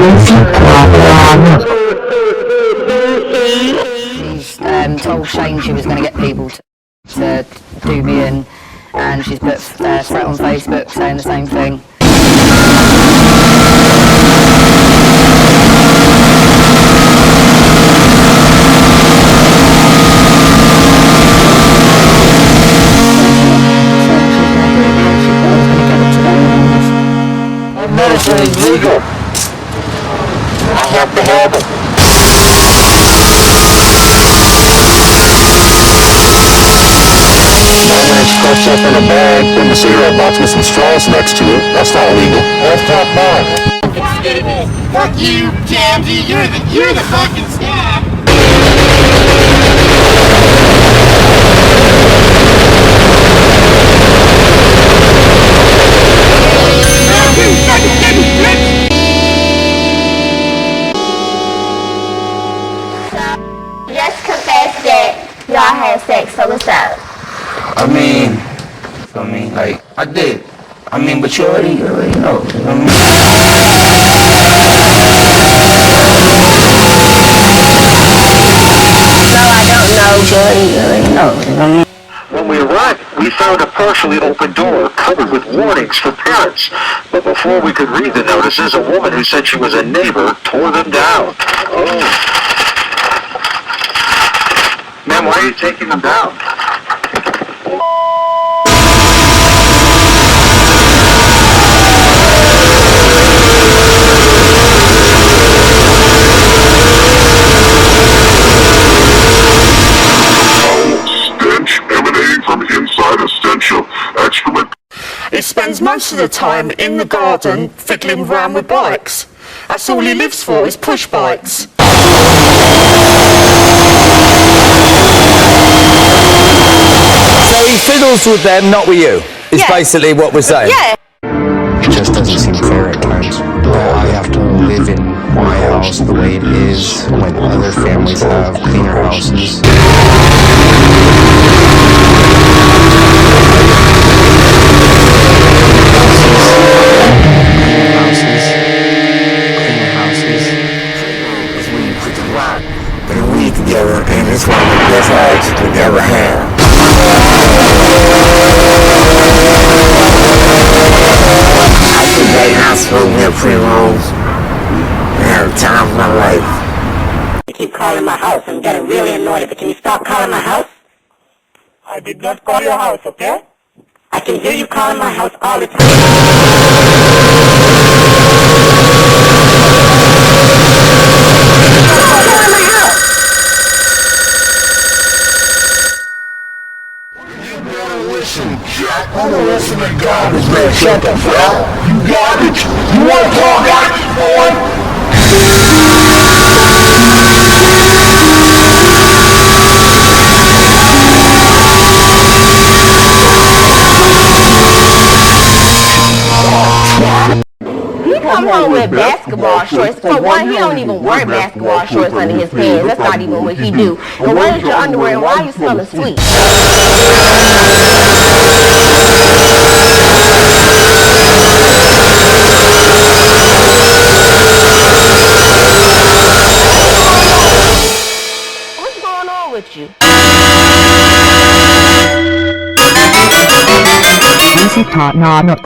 She's told Shane she was going to get people to do me in, and she's put a threat on Facebook saying the same thing. Medicine is legal. I have to have it. Stuffed up in a bag in the cigarette box with some straws next to it. That's not legal. That's top mine. Fuck you, Jamsy. You're the fucking Scab. Just confess that y'all had sex, so what's up? I mean, like, I did. I mean, but you already know. You know what I mean? No, I don't know. You already know. When we arrived, we found a partially open door covered with warnings for parents. But before we could read the notices, a woman who said she was a neighbor tore them down. Oh. Ma'am, why are you taking them down? He spends most of the time in the garden fiddling around with bikes. That's all he lives for, is push bikes. So he fiddles with them, not with you, is basically what we're saying. Yeah. It just doesn't seem fair at times that I have to live in my house the way it is when other families have cleaner houses. Together, and it's one of the best lives you could ever have. I was great hospital, we have free rooms. I had the time of my life. You keep calling my house. I'm getting really annoyed, but can you stop calling my house? I did not call your house, okay? I can hear you calling my house all the time. I'm gonna listen to garbage, man. Shut the fuck up. You garbage? You wanna call garbage, boy? He come home with basketball shorts. For one, he don't even wear basketball shorts under his pants. That's not even what he do. And where's your underwear and why are you smelling sweet? What's going on with you? Rezeegtnuk.